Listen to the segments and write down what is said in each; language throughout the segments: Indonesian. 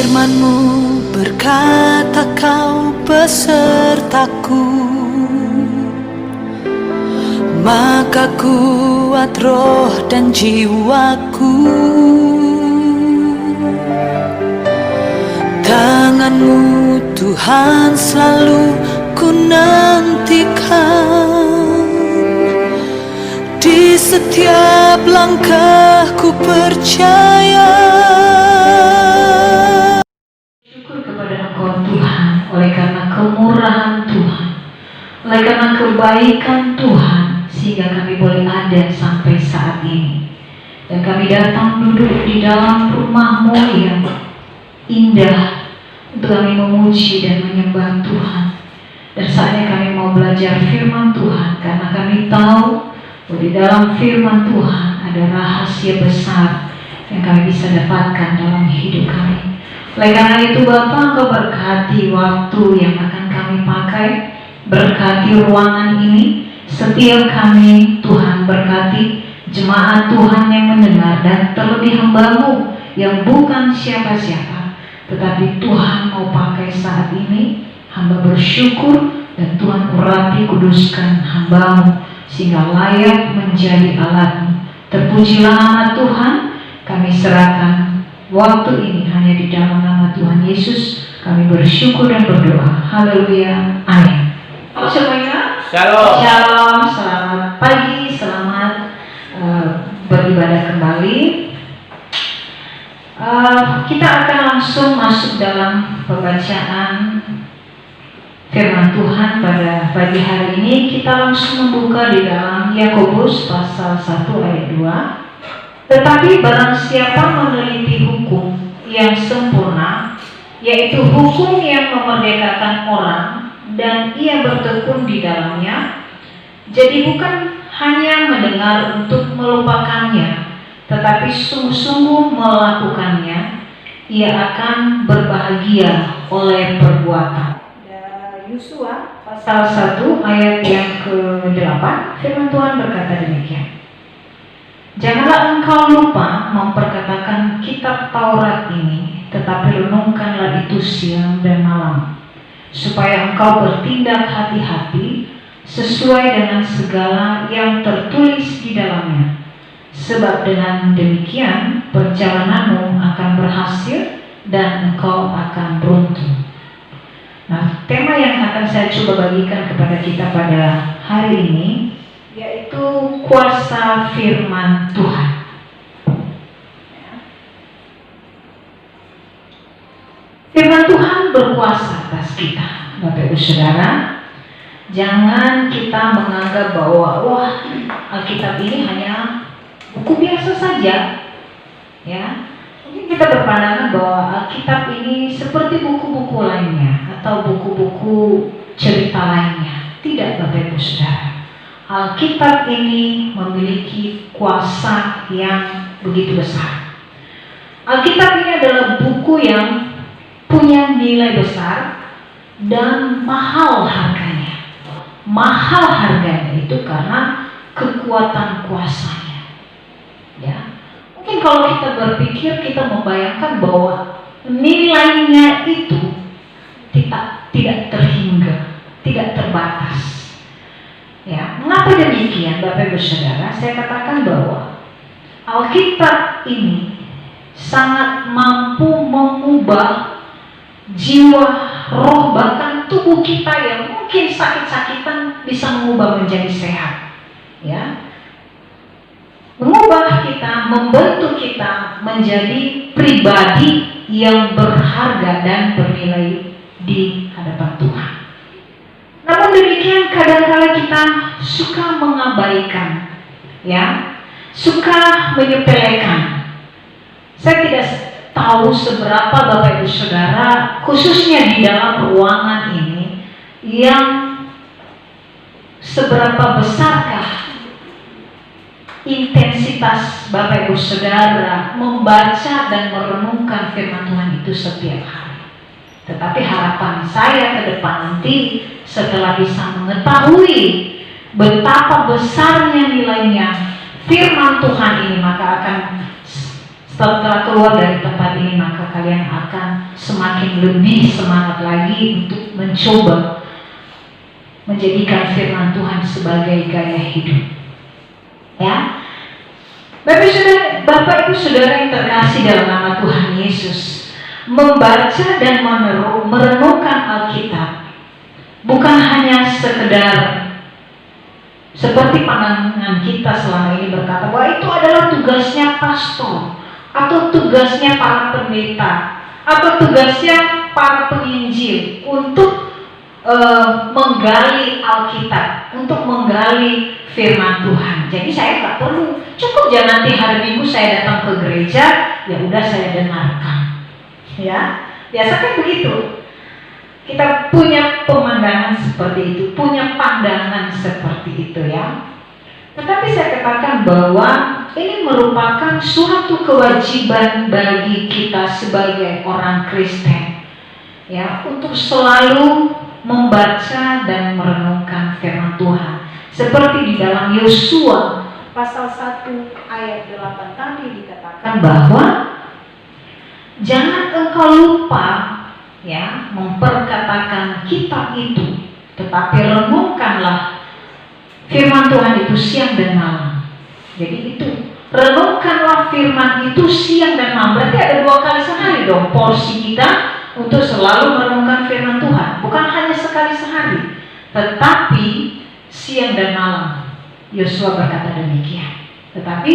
Firman-Mu berkata Kau besertaku, maka kuat roh dan jiwaku. Tangan-Mu Tuhan selalu ku nantikan, di setiap langkahku percaya. Syukur kepada Engkau Tuhan, oleh karena kemurahan Tuhan, oleh karena kebaikan Tuhan, sehingga kami boleh ada sampai saat ini. Dan kami datang duduk di dalam rumah-Mu yang indah untuk kami memuji dan menyembah Tuhan. Dan saatnya kami mau belajar firman Tuhan, karena kami tahu bahwa di dalam firman Tuhan ada rahasia besar yang kami bisa dapatkan dalam hidup kami. Oleh karena itu Bapa, Engkau berkati waktu yang akan kami pakai, berkati ruangan ini, setiap kami Tuhan, berkati jemaat Tuhan yang mendengar, dan terlebih hamba-Mu yang bukan siapa-siapa, tetapi Tuhan mau pakai saat ini. Hamba bersyukur, dan Tuhan urapi kuduskan hamba-Mu sehingga layak menjadi alat-Mu. Terpujilah nama Tuhan. Kami serahkan waktu ini hanya di dalam nama Tuhan Yesus. Kami bersyukur dan berdoa. Haleluya. Amin. Semuanya. Shalom. Shalom. Selamat pagi. Selamat beribadah kembali. Kita akan langsung masuk dalam pembacaan firman Tuhan pada pagi hari ini. Kita langsung membuka di dalam Yakobus pasal 1 ayat 2. Tetapi barang siapa meneliti hukum yang sempurna, yaitu hukum yang memerdekakan orang, dan ia bertekun di dalamnya, jadi bukan hanya mendengar untuk melupakannya, tetapi sungguh-sungguh melakukannya, ia akan berbahagia oleh perbuatan. Yosua pasal 1 ayat yang ke-8, firman Tuhan berkata demikian. Janganlah engkau lupa memperkatakan kitab Taurat ini, tetapi renungkanlah itu siang dan malam, supaya engkau bertindak hati-hati sesuai dengan segala yang tertulis di dalamnya. Sebab dengan demikian perjalananmu akan berhasil dan engkau akan beruntung. Nah, tema yang akan saya coba bagikan kepada kita pada hari ini yaitu kuasa firman Tuhan. Firman Tuhan berkuasa atas kita, Bapak Ibu Saudara. Jangan kita menganggap bahwa Alkitab ini hanya buku biasa saja, ya. Mungkin kita berpandangan bahwa Alkitab ini seperti buku-buku lainnya atau buku-buku cerita lainnya. Tidak, Bapak Ibu Saudara. Alkitab ini memiliki kuasa yang begitu besar. Alkitab ini adalah buku yang punya nilai besar dan mahal harganya. Mahal harganya itu karena kekuatan kuasanya. Ya. Mungkin kalau kita berpikir, kita membayangkan bahwa nilainya itu tidak terhingga, tidak terbatas. Ya, mengapa demikian, Bapak Ibu Saudara? Saya katakan bahwa Alkitab ini sangat mampu mengubah jiwa, roh, bahkan tubuh kita yang mungkin sakit-sakitan bisa mengubah menjadi sehat. Ya, mengubah kita, membentuk kita menjadi pribadi yang berharga dan bernilai di hadapan Tuhan. Namun demikian kadang-kala kita suka mengabaikan, ya, suka menyepelekan. Saya tidak tahu seberapa Bapak Ibu Saudara, khususnya di dalam ruangan ini, yang seberapa besarkah intensitas Bapak Ibu Saudara membaca dan merenungkan firman Tuhan itu setiap hari. Tetapi harapan saya ke depan nanti, setelah bisa mengetahui betapa besarnya nilainya firman Tuhan ini, maka akan setelah keluar dari tempat ini, maka kalian akan semakin lebih semangat lagi untuk mencoba menjadikan firman Tuhan sebagai gaya hidup. Ya, Bapak Ibu Saudara yang terkasih dalam nama Tuhan Yesus, membaca dan merenungkan Alkitab bukan hanya sekedar seperti pandangan kita selama ini berkata bahwa itu adalah tugasnya pastor, atau tugasnya para pendeta, atau tugasnya para penginjil untuk menggali Alkitab, untuk menggali firman Tuhan. Jadi saya nggak perlu, cukup ya nanti hari Minggu saya datang ke gereja, ya udah saya dengarkan. Ya, biasa kan begitu. Kita punya pemandangan seperti itu, punya pandangan seperti itu ya. Tetapi saya katakan bahwa ini merupakan suatu kewajiban bagi kita sebagai orang Kristen, ya, untuk selalu membaca dan merenungkan firman Tuhan. Seperti di dalam Yosua pasal 1 ayat 8 tadi dikatakan bahwa jangan engkau lupa, ya, memperkatakan kitab itu, tetapi renungkanlah firman Tuhan itu siang dan malam. Jadi itu, renungkanlah firman itu siang dan malam. Berarti ada 2 kali sehari dong porsi kita untuk selalu merenungkan firman Tuhan. Bukan hanya sekali sehari, tetapi siang dan malam. Yosua berkata demikian. Tetapi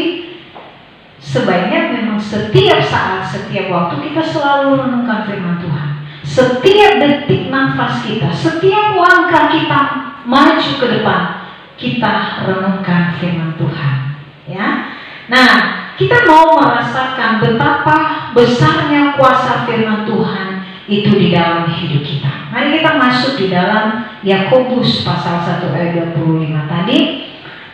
sebaiknya memang setiap saat, setiap waktu kita selalu renungkan firman Tuhan. Setiap detik nafas kita, setiap langkah kita maju ke depan, kita renungkan firman Tuhan. Ya, nah, kita mau merasakan betapa besarnya kuasa firman Tuhan itu di dalam hidup kita. Mari kita masuk di dalam Yakobus pasal 1 ayat 25 tadi.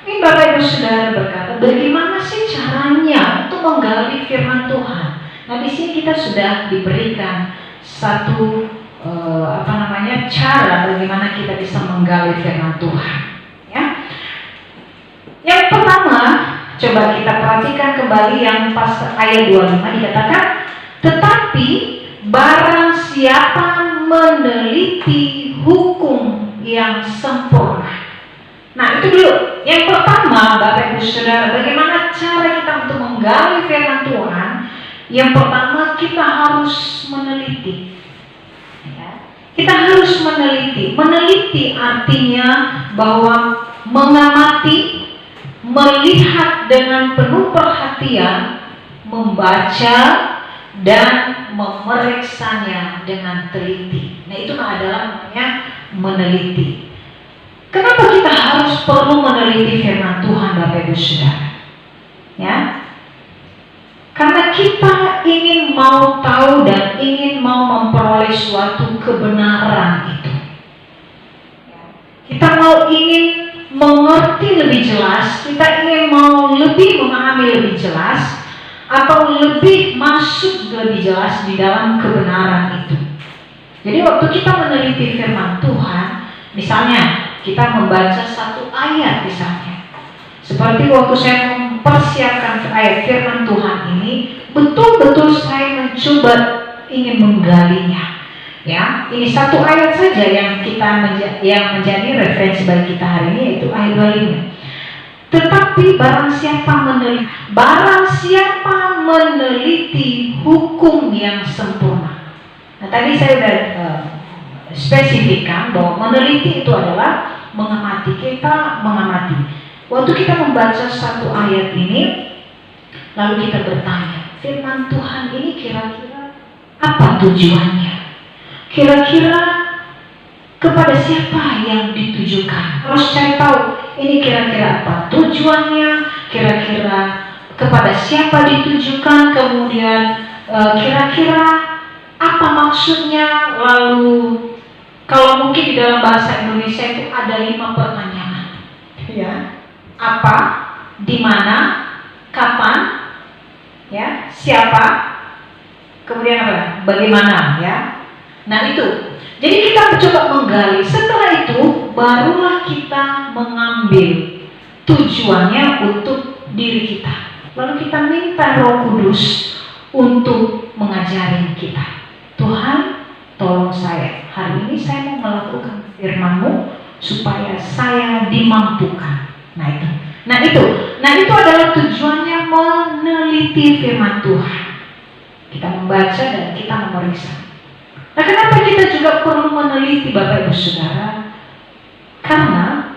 Ini Bapak Ibu Saudara berkata, bagaimana sih caranya untuk menggali firman Tuhan? Nah, di sini kita sudah diberikan satu cara bagaimana kita bisa menggali firman Tuhan. Ya. Yang pertama, coba kita perhatikan kembali yang pas ayat 25 dikatakan, tetapi barang siapa meneliti hukum yang sempurna. Nah, itu dulu. Yang pertama, Bapak Ibu Saudara, bagaimana cara kita untuk menggali firman Tuhan? Yang pertama, kita harus meneliti. Ya. Kita harus meneliti. Meneliti artinya bahwa mengamati, melihat dengan penuh perhatian, membaca, dan memeriksanya dengan teliti. Nah, itu adalah namanya meneliti. Kenapa kita harus perlu meneliti firman Tuhan, Bapak Ibu Saudara? Ya, karena kita ingin mau tahu dan ingin mau memperoleh suatu kebenaran itu. Kita ingin mengerti lebih jelas, kita ingin mau lebih memahami lebih jelas, atau lebih masuk lebih jelas di dalam kebenaran itu. Jadi waktu kita meneliti firman Tuhan, misalnya kita membaca satu ayat misalnya, seperti waktu saya mempersiapkan ayat firman Tuhan ini, betul-betul saya mencoba ingin menggalinya. Ya, ini satu ayat saja yang menjadi referensi bagi kita hari ini, yaitu ayat 25. Tetapi barang siapa meneliti hukum yang sempurna. Nah, tadi saya sudah spesifikkan bahwa meneliti itu adalah mengamati. Kita mengamati. Waktu kita membaca satu ayat ini, lalu kita bertanya, firman Tuhan ini kira-kira apa tujuannya? Kira-kira kepada siapa yang ditujukan? Harus cari tahu, ini kira-kira apa tujuannya, kira-kira kepada siapa ditujukan, kemudian kira-kira apa maksudnya. Lalu kalau mungkin di dalam bahasa Indonesia itu ada 5 pertanyaan, ya, apa, di mana, kapan, ya, siapa, kemudian apa, bagaimana, ya. Nah itu, jadi kita mencoba menggali. Setelah itu barulah kita mengambil tujuannya untuk diri kita. Lalu kita minta Roh Kudus untuk mengajarin kita. Tuhan, tolong saya, hari ini saya mau melakukan firman-Mu supaya saya dimampukan. Nah itu adalah tujuannya meneliti firman Tuhan. Kita membaca dan kita memeriksa. Nah, kenapa kita juga perlu meneliti Bapak Ibu Saudara? Karena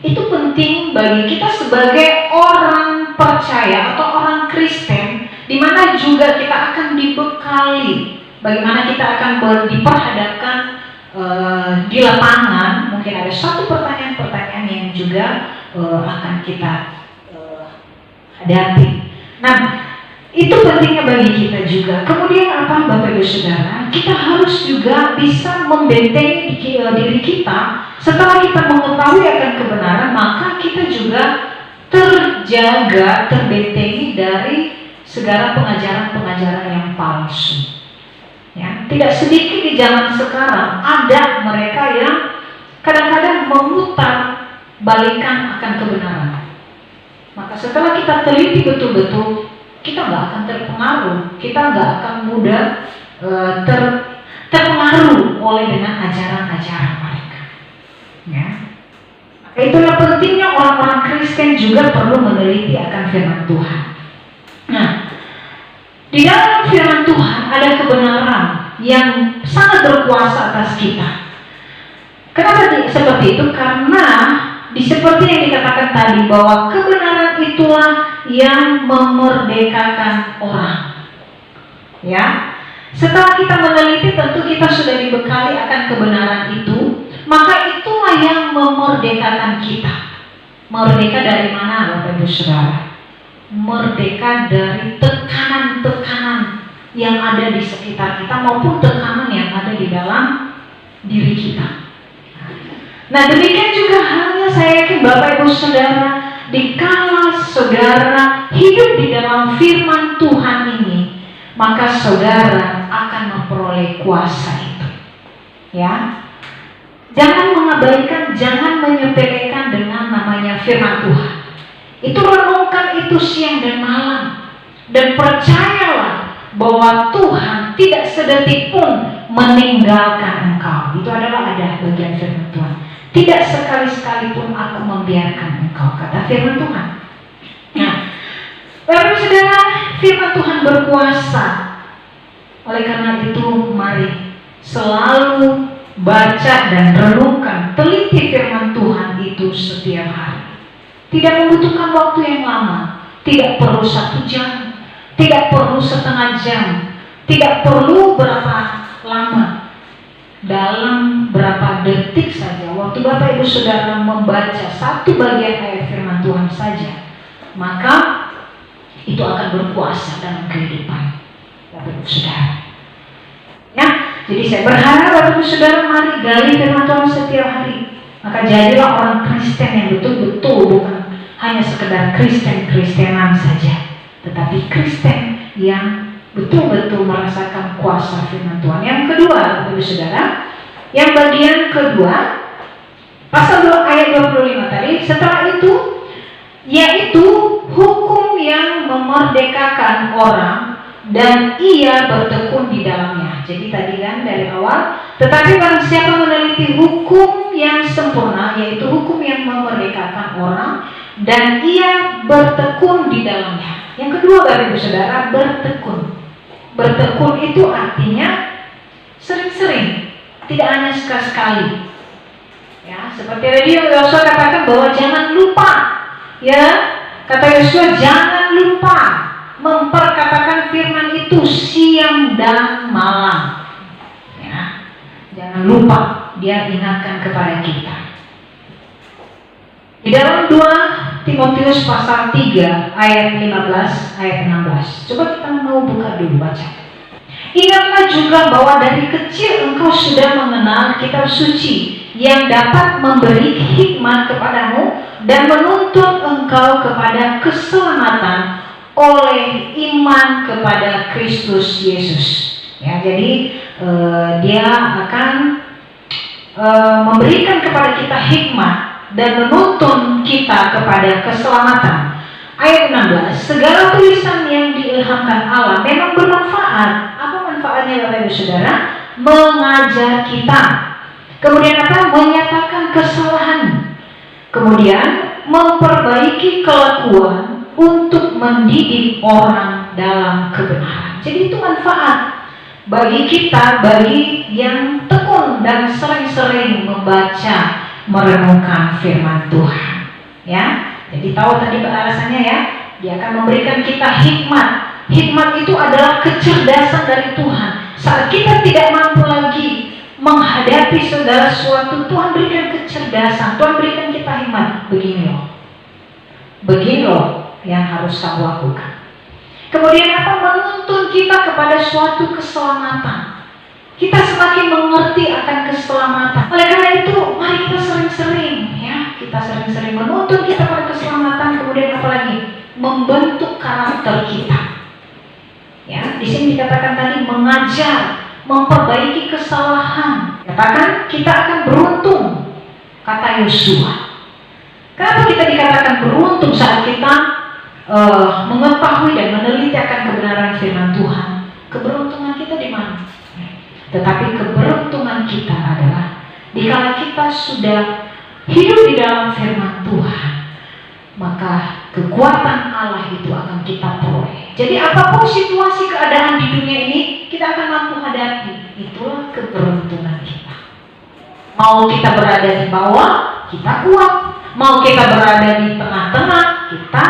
itu penting bagi kita sebagai orang percaya atau orang Kristen, di mana juga kita akan dibekali, bagaimana kita akan diperhadapkan di lapangan. Mungkin ada satu pertanyaan-pertanyaan yang juga akan kita hadapi. Nah, itu pentingnya bagi kita juga. Kemudian apa Bapak Ibu Saudara? Kita harus juga bisa membentengi diri kita. Setelah kita mengetahui akan kebenaran, maka kita juga terjaga, terbentengi dari segala pengajaran-pengajaran yang palsu. Ya, tidak sedikit di zaman sekarang ada mereka yang kadang-kadang memutar balikan akan kebenaran. Maka setelah kita teliti betul-betul, kita nggak akan terpengaruh, kita nggak akan mudah terpengaruh oleh dengan ajaran-ajaran mereka. Ya. Maka itulah pentingnya orang-orang Kristen juga perlu meneliti akan firman Tuhan. Nah, di dalam firman Tuhan ada kebenaran yang sangat berkuasa atas kita. Kenapa seperti itu? Karena seperti yang dikatakan tadi, bahwa kebenaran itulah yang memerdekakan orang. Ya, setelah kita meneliti, tentu kita sudah dibekali akan kebenaran itu, maka itulah yang memerdekakan kita. Merdeka dari mana, Bapak Ibu Saudara? Merdeka dari tekanan-tekanan yang ada di sekitar kita maupun tekanan yang ada di dalam diri kita. Nah, demikian juga halnya saya yakin Bapak Ibu Saudara, dikala saudara hidup di dalam firman Tuhan ini, maka saudara akan memperoleh kuasa itu. Ya, jangan mengabaikan, jangan menyepelekan dengan namanya firman Tuhan. Itu renungkan itu siang dan malam, dan percayalah bahwa Tuhan tidak sedetik pun meninggalkan engkau. Itu adalah ada bagian firman Tuhan. Tidak sekali-sekali pun aku membiarkan engkau, kata firman Tuhan. Nah, Bapak Saudara, firman Tuhan berkuasa. Oleh karena itu, mari selalu baca dan renungkan, teliti firman Tuhan itu setiap hari. Tidak membutuhkan waktu yang lama, tidak perlu 1 jam, tidak perlu setengah jam, tidak perlu berapa lama. Dalam berapa detik saja, waktu Bapak Ibu Saudara membaca satu bagian ayat firman Tuhan saja, maka itu akan berkuasa dalam kehidupan Bapak Ibu Saudara. Ya, jadi saya berharap Bapak Ibu Saudara mari gali firman Tuhan setiap hari. Maka jadilah orang Kristen yang betul-betul, bukan hanya sekedar Kristen-Kristenan saja, tetapi Kristen yang betul-betul merasakan kuasa firman Tuhan. Yang kedua, Bapak Ibu Saudara, yang bagian kedua, pasal 2 ayat 25 tadi, setelah itu, yaitu hukum yang memerdekakan orang dan ia bertekun di dalamnya. Jadi tadi kan dari awal, tetapi barang siapa meneliti hukum yang sempurna, yaitu hukum yang memerdekakan orang dan ia bertekun di dalamnya. Yang kedua, Bapak Ibu Saudara, bertekun. Bertekun itu artinya sering-sering, tidak hanya sekali-sekali. Ya, seperti tadi Yosua katakan bahwa jangan lupa, ya, kata Yosua jangan lupa memperkatakan firman itu siang dan malam. Ya, jangan lupa, dia ingatkan kepada kita. Di dalam 2 Timotius pasal 3 ayat 15 ayat 16. Coba kita mau buka dulu, baca. Ingatlah juga bahwa dari kecil engkau sudah mengenal kitab suci yang dapat memberi hikmat kepadamu dan menuntun engkau kepada keselamatan oleh iman kepada Kristus Yesus. Ya, jadi dia akan memberikan kepada kita hikmat dan menuntun kita kepada keselamatan Ayat 16, segala tulisan yang diilhamkan Allah memang bermanfaat. Apa manfaatnya Bapak Ibu Saudara? Mengajar kita. Kemudian apa? Menyatakan kesalahan. Kemudian memperbaiki kelakuan untuk mendidik orang dalam kebenaran. Jadi itu manfaat bagi kita, bagi yang tekun dan sering-sering membaca, merenungkan firman Tuhan. Ya, jadi tahu tadi alasannya ya, dia akan memberikan kita hikmat. Hikmat itu adalah kecerdasan dari Tuhan. Saat kita tidak mampu lagi menghadapi segala sesuatu, Tuhan berikan kecerdasan, Tuhan berikan kita hikmat. Begini loh yang harus kamu lakukan. Kemudian apa? Menuntun kita kepada suatu keselamatan. Kita semakin mengerti akan keselamatan. Oleh karena itu, mari kita sering-sering ya, kita sering-sering menuntun kita pada keselamatan. Kemudian apalagi? Membentuk karakter kita. Ya, di sini dikatakan tadi mengajar, memperbaiki kesalahan. Katakan kita akan beruntung, kata Yosua. Kenapa kita dikatakan beruntung saat kita mengetahui dan meneliti akan kebenaran firman Tuhan? Keberuntungan kita di mana? Tetapi keberuntungan kita adalah dikala kita sudah hidup di dalam firman Tuhan, maka kekuatan Allah itu akan kita peroleh. Jadi apapun situasi keadaan di dunia ini, kita akan mampu hadapi. Itulah keberuntungan kita. Mau kita berada di bawah, kita kuat. Mau kita berada di tengah-tengah, kita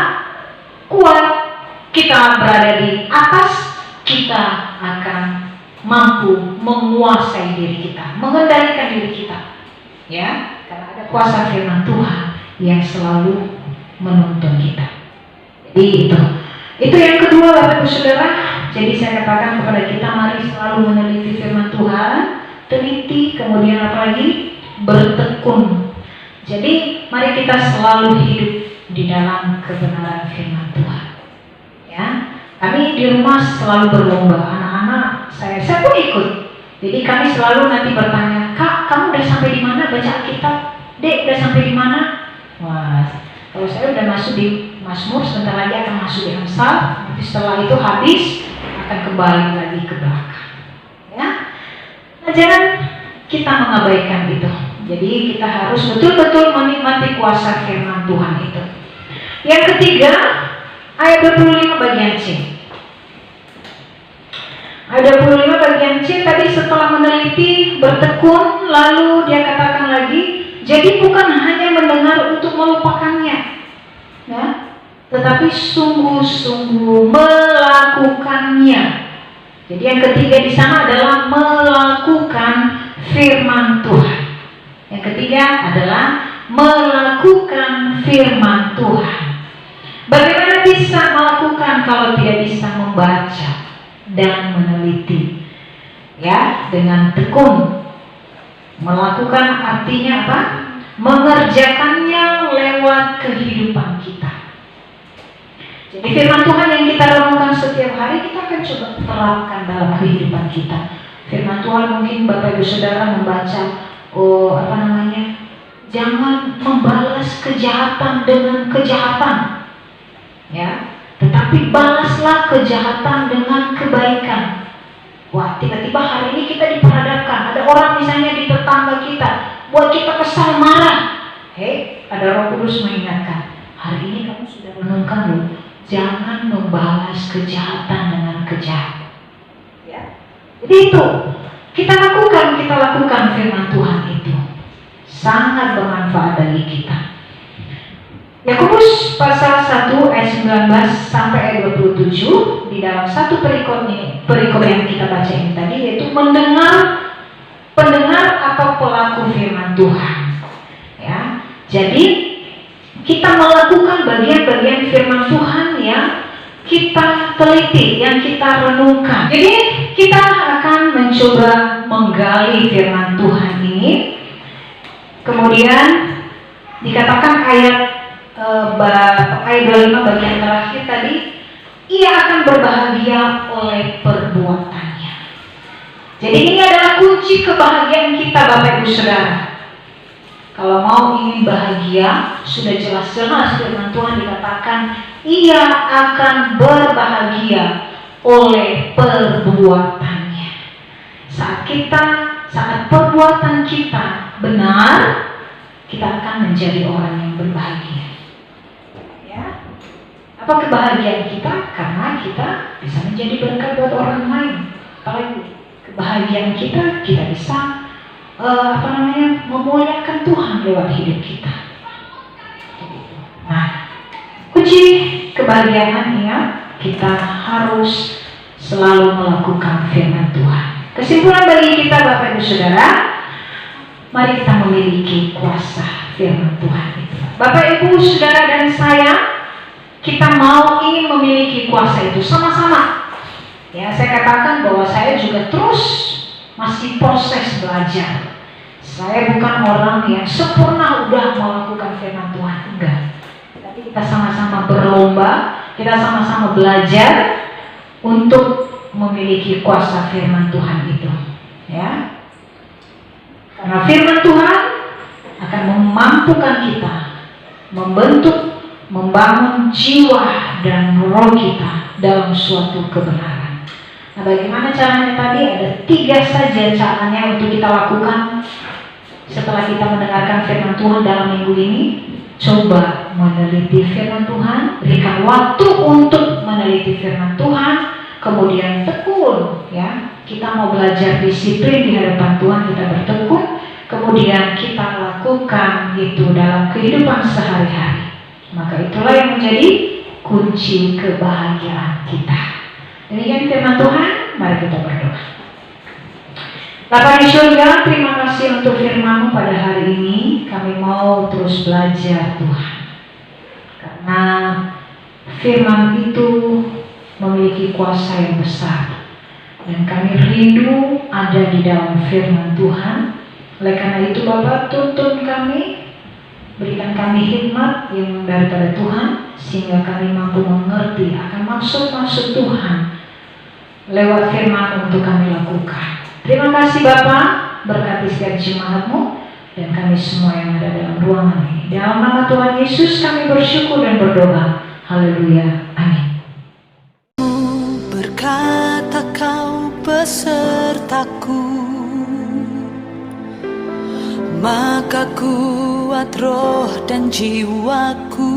kuat. Kita berada di atas, kita akan mampu menguasai diri kita, mengendalikan diri kita. Ya, karena ada kuasa firman Tuhan yang selalu menuntun kita. Jadi itu yang kedua Bapak Ibu Saudara. Jadi saya katakan kepada kita, mari selalu meneliti firman Tuhan, teliti, kemudian apalagi bertekun. Jadi mari kita selalu hidup di dalam kebenaran firman Tuhan. Ya, kami di rumah selalu berlomba, anak-anak saya pun ikut. Jadi kami selalu nanti bertanya, Kak, kamu udah sampai di mana baca Alkitab? Dek, udah sampai di mana? Wah, kalau saya udah masuk di Mazmur, sebentar lagi akan masuk di Amsal. Nanti setelah itu habis, akan kembali lagi ke belakang. Ya, nah, jangan kita mengabaikan itu. Jadi kita harus betul-betul menikmati kuasa firman Tuhan itu. Yang ketiga, ayat 25 bagian C. Ayat 25 bagian C tadi setelah meneliti, bertekun, lalu dia katakan lagi, jadi bukan hanya mendengar untuk melupakannya, ya, tetapi sungguh-sungguh melakukannya. Jadi yang ketiga di sana adalah melakukan firman Tuhan. Yang ketiga adalah melakukan firman Tuhan. Bagaimana bisa melakukan kalau tidak bisa membaca dan meneliti? Ya, dengan tekun. Melakukan artinya apa? Mengerjakannya lewat kehidupan kita. Jadi firman Tuhan yang kita renungkan setiap hari, kita akan coba terapkan dalam kehidupan kita. Firman Tuhan mungkin Bapak Ibu Saudara membaca, jangan membalas kejahatan dengan kejahatan, ya, tetapi balaslah kejahatan dengan kebaikan. Wah, tiba-tiba hari ini kita diperhadapkan, ada orang misalnya di tetangga kita, buat kita kesal marah. Ada Roh Kudus mengingatkan, hari ini kamu sudah renungkan loh, jangan membalas kejahatan dengan kejahatan. Ya, jadi itu kita lakukan firman Tuhan itu. Sangat bermanfaat bagi kita. Yakobus pasal 1 ayat 19 sampai ayat 27 di dalam satu perikop yang kita baca ini tadi, yaitu pendengar atau pelaku firman Tuhan. Ya, jadi kita melakukan bagian-bagian firman Tuhan yang kita teliti, yang kita renungkan. Jadi kita akan mencoba menggali firman Tuhan ini. Kemudian dikatakan ayat 25 bagian terakhir tadi, ia akan berbahagia oleh perbuatannya. Jadi ini adalah kunci kebahagiaan kita Bapak Ibu Saudara. Kalau mau ingin bahagia, sudah jelas-jelas firman Tuhan dikatakan, ia akan berbahagia oleh perbuatannya. Saat perbuatan kita benar, kita akan menjadi orang yang berbahagia. Ya. Apa kebahagiaan kita? Karena kita bisa menjadi berkat buat orang lain. Apalagi kebahagiaan kita bisa memuliakan Tuhan lewat hidup kita. Nah, kunci kebahagiaan ingat, kita harus selalu melakukan firman Tuhan. Kesimpulan bagi kita Bapak Ibu Saudara, mari kita memiliki kuasa firman Tuhan itu. Bapak Ibu Saudara dan saya, kita ingin memiliki kuasa itu sama-sama. Ya, saya katakan bahwa saya juga terus masih proses belajar. Saya bukan orang yang sempurna udah melakukan firman Tuhan, enggak. Tapi kita sama-sama berlomba, kita sama-sama belajar untuk memiliki kuasa firman Tuhan itu. Ya. Karena firman Tuhan akan memampukan kita membentuk, membangun jiwa dan roh kita dalam suatu kebenaran. Nah, bagaimana caranya tadi? Ada 3 saja caranya untuk kita lakukan setelah kita mendengarkan firman Tuhan dalam minggu ini. Coba meneliti firman Tuhan, berikan waktu untuk meneliti firman Tuhan, kemudian tekun. Ya, kita mau belajar disiplin di hadapan Tuhan, kita bertekun, kemudian kita lakukan itu dalam kehidupan sehari-hari. Maka itulah yang menjadi kunci kebahagiaan kita. Demikian firman Tuhan, mari kita berdoa. Bapa di surga, terima kasih untuk firman-Mu pada hari ini. Kami mau terus belajar Tuhan. Karena firman itu memiliki kuasa yang besar. Dan kami rindu ada di dalam firman Tuhan. Oleh karena itu Bapak, tuntun kami, berikan kami hikmat yang daripada Tuhan, sehingga kami mampu mengerti akan maksud-maksud Tuhan lewat firman untuk kami lakukan. Terima kasih Bapa, berkati setiap jemaat-Mu dan kami semua yang ada dalam ruangan ini. Dalam nama Tuhan Yesus kami bersyukur dan berdoa. Haleluya. Amin. Berkata kau besertaku, maka kuat roh dan jiwaku.